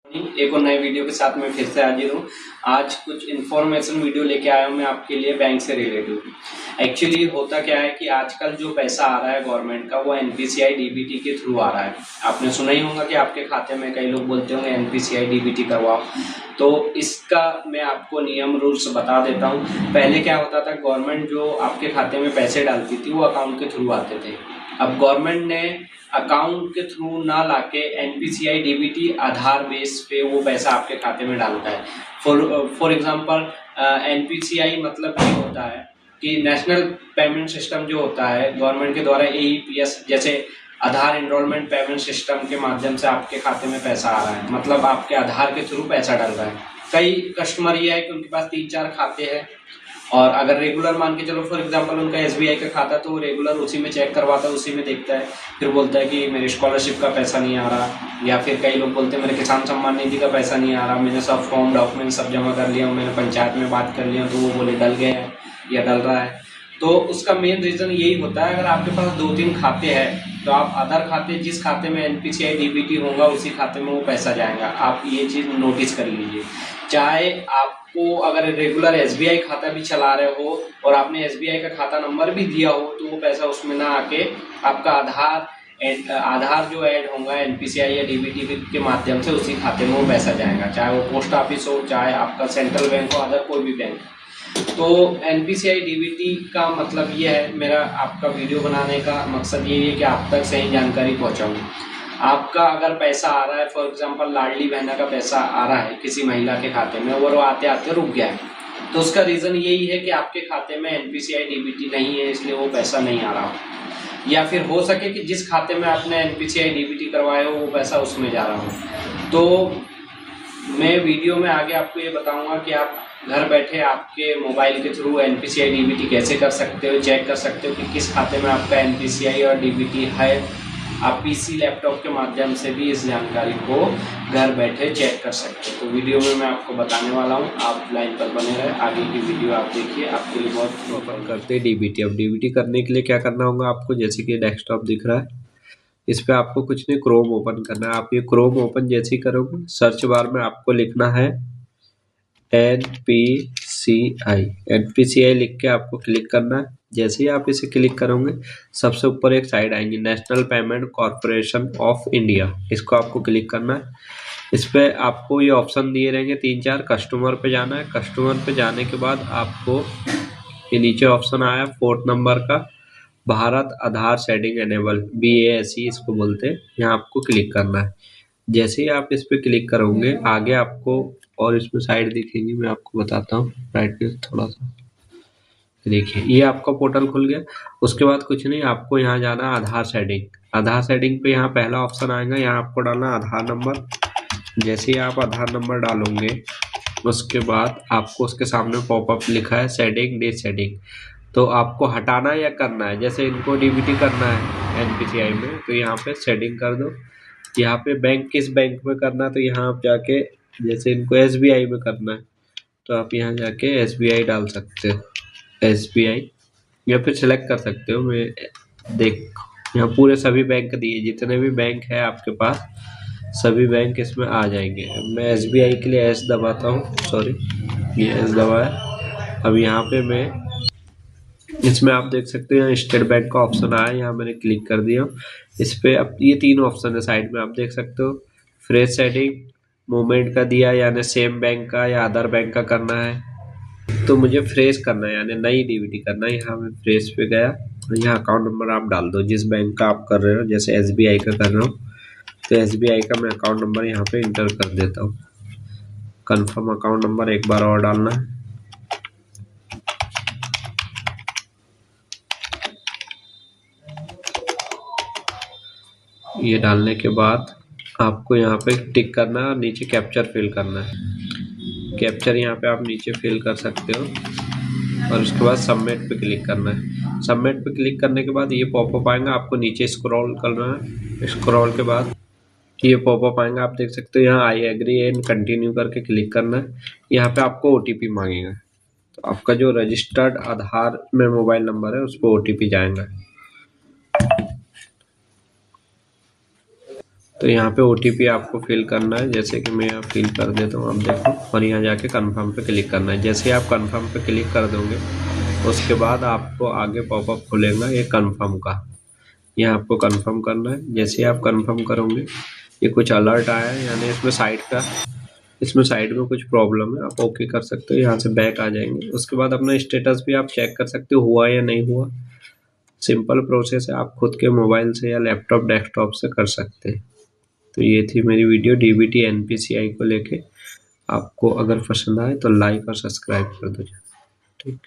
एक और नए वीडियो के साथ मैं फिर से हाजिर हूँ। आज कुछ इन्फॉर्मेशन वीडियो लेके आया हूँ मैं आपके लिए बैंक से रिलेटेड। एक्चुअली होता क्या है कि आजकल जो पैसा आ रहा है गवर्नमेंट का वो एनपीसीआई डीबीटी के थ्रू आ रहा है। आपने सुना ही होगा कि आपके खाते में कई लोग बोलते होंगे एनपीसीआई डीबीटी करवाओ। तो इसका मैं आपको नियम रूल्स बता देता हूँ। पहले क्या होता था, गवर्नमेंट जो आपके खाते में पैसे डालती थी वो अकाउंट के थ्रू आते थे। अब गवर्नमेंट ने अकाउंट के थ्रू ना लाके एनपीसीआई डीबीटी आधार बेस पे वो पैसा आपके खाते में डालता है। फॉर एग्जांपल एनपीसीआई मतलब ये होता है कि नेशनल पेमेंट सिस्टम जो होता है गवर्नमेंट के द्वारा एईपीएस जैसे आधार एनरोलमेंट पेमेंट सिस्टम के माध्यम से आपके खाते में पैसा आ रहा है, मतलब आपके आधार के थ्रू पैसा डल रहा है। कई कस्टमर ये है कि उनके पास 3-4 खाते हैं और अगर रेगुलर मान के चलो फॉर एग्जांपल उनका एसबीआई का खाता तो रेगुलर उसी में चेक करवाता है, उसी में देखता है, फिर बोलता है कि मेरे स्कॉलरशिप का पैसा नहीं आ रहा, या फिर कई लोग बोलते हैं मेरे किसान सम्मान निधि का पैसा नहीं आ रहा, मैंने सब फॉर्म डॉक्यूमेंट सब जमा कर लिया, मैंने पंचायत में बात कर लिया, तो वो बोले डल गया है या डल रहा है। तो उसका मेन रीज़न यही होता है, अगर आपके पास 2-3 खाते हैं तो आप अदर खाते जिस खाते में एनपीसीआई डीबीटी होगा उसी खाते में वो पैसा जाएगा। आप ये चीज़ नोटिस कर लीजिए। चाहे आपको अगर रेगुलर एसबीआई खाता भी चला रहे हो और आपने एसबीआई का खाता नंबर भी दिया हो तो वो पैसा उसमें ना आके आपका आधार जो ऐड होगा एनपीसीआई या डीबीटी के माध्यम से उसी खाते में वो पैसा जाएगा, चाहे वो पोस्ट ऑफिस हो, चाहे आपका सेंट्रल बैंक हो, अदर कोई भी बैंक। तो एनपीसीआई डीबीटी का मतलब ये है, मेरा आपका वीडियो बनाने का मकसद ये है कि आप तक सही जानकारी पहुंचाऊं। आपका अगर पैसा आ रहा है, फॉर एग्जांपल लाडली बहना का पैसा आ रहा है किसी महिला के खाते में और वो आते आते रुक गया है, तो उसका रीज़न यही है कि आपके खाते में एनपीसीआई डीबीटी नहीं है, इसलिए वो पैसा नहीं आ रहा हो। या फिर हो सके कि जिस खाते में आपने एनपीसीआई डीबीटी करवाया हो वो पैसा उसमें जा रहा हो। तो मैं वीडियो में आगे आपको ये बताऊंगा कि आप घर बैठे आपके मोबाइल के थ्रू एनपीसीआई डीबीटी कैसे कर सकते हो, चेक कर सकते हो कि किस खाते में आपका एनपीसीआई और डीबीटी है। आप पीसी लैपटॉप के माध्यम से भी इस जानकारी को घर बैठे चेक कर सकते हो। तो वीडियो में मैं आपको बताने वाला हूँ, आप लाइन पर बने रहे, आगे की वीडियो आप देखिए, आपके लिए बहुत ओपन करते हैं डीबीटी। अब डीबीटी करने के लिए क्या करना होगा आपको, जैसे कि डेस्कटॉप दिख रहा है इस पे आपको कुछ नहीं, क्रोम ओपन करना है। आप ये क्रोम ओपन जैसे ही करोगे सर्च बार में आपको लिखना है एनपीसीआई लिख के आपको क्लिक करना है। जैसे ही आप इसे क्लिक करोगे सबसे ऊपर एक साइड आएंगी national payment corporation of India, इसको आपको क्लिक करना है। इस पे आपको ये ऑप्शन दिए रहेंगे 3-4, कस्टमर पे जाना है। कस्टमर पे जाने के बाद आपको ये नीचे ऑप्शन आया 4th नंबर का भारत आधार सेटिंग एनेबल, BASE इसको बोलते हैं, यहाँ आपको क्लिक करना है। जैसे ही आप इस पे क्लिक करोगे आगे आपको और इसमें साइड दिखेंगी, मैं आपको बताता हूँ, ब्राइटनेस थोड़ा सा, देखिए ये आपका पोर्टल खुल गया। उसके बाद कुछ नहीं, आपको यहाँ जाना आधार सेटिंग। आधार सेटिंग पे यहाँ पहला ऑप्शन आएगा, यहाँ आपको डालना आधार नंबर। जैसे ही आप आधार नंबर डालोगे उसके बाद आपको उसके सामने पॉपअप लिखा है सेटिंग डिसेटिंग, तो आपको हटाना है या करना है। जैसे इनको डीबीटी करना है एनपीसीआई में तो यहाँ पे सेटिंग कर दो। यहाँ पे बैंक किस बैंक में करना है तो यहाँ आप जाके, जैसे इनको एसबीआई में करना है तो आप यहाँ जाके एसबीआई डाल सकते हो, एसबीआई, या फिर सिलेक्ट कर सकते हो। मैं देख यहाँ पूरे सभी बैंक दिए, जितने भी बैंक है आपके पास सभी बैंक इसमें आ जाएंगे। मैं एसबीआई के लिए एस दबाता हूँ, सॉरी ये एस दबाया। अब यहाँ पे मैं इसमें आप देख सकते हैं यहाँ स्टेट बैंक का ऑप्शन आया, यहाँ मैंने क्लिक कर दिया। इस पे अब ये 3 ऑप्शन है साइड में, आप देख सकते हो। फ्रेश सेटिंग मूवमेंट का दिया, यानी सेम बैंक का या अदर बैंक का करना है, तो मुझे फ्रेश करना है यानी नई डीबीटी करना है। यहाँ मैं फ्रेश पे गया, यहाँ अकाउंट नंबर आप डाल दो जिस बैंक का आप कर रहे हो। जैसे एसबीआई का कर रहा हूँ तो एसबीआई का मैं अकाउंट नंबर यहाँ पे इंटर कर देता हूँ। कंफर्म अकाउंट नंबर एक बार और डालना है। ये डालने के बाद आपको यहाँ पे टिक करना है और नीचे कैप्चर फिल करना है। कैप्चर यहाँ पे आप नीचे फिल कर सकते हो और उसके बाद सबमिट पे क्लिक करना है। सबमिट पे क्लिक करने के बाद ये पॉपअप आएगा, आपको नीचे स्क्रॉल करना है। स्क्रॉल के बाद ये पॉपअप आएगा, आप देख सकते हो यहाँ आई एग्री एंड कंटिन्यू करके क्लिक करना है। यहाँ पे आपको ओटीपी मांगेगा, तो आपका जो रजिस्टर्ड आधार में मोबाइल नंबर है उस पर ओटीपी जाएगा। तो यहाँ पे OTP आपको फिल करना है, जैसे कि मैं यहाँ फिल कर देता हूँ, आप देखो, और यहाँ जाके कन्फर्म पे क्लिक करना है। जैसे ही आप कन्फर्म पे क्लिक कर दोगे उसके बाद आपको आगे पॉपअप खुलेगा ये कन्फर्म का, यहाँ आपको कन्फर्म करना है। जैसे ही आप कन्फर्म करोगे ये कुछ अलर्ट आया है, यानी इसमें साइड में कुछ प्रॉब्लम है, आप ओके कर सकते हो, यहाँ से बैक आ जाएंगे। उसके बाद अपना स्टेटस भी आप चेक कर सकते हो, हुआ या नहीं हुआ। सिंपल प्रोसेस है, आप खुद के मोबाइल से या लैपटॉप डेस्कटॉप से कर सकते हैं। तो ये थी मेरी वीडियो DBT NPCI को लेके। आपको अगर पसंद आए तो लाइक और सब्सक्राइब कर दो। ठीक।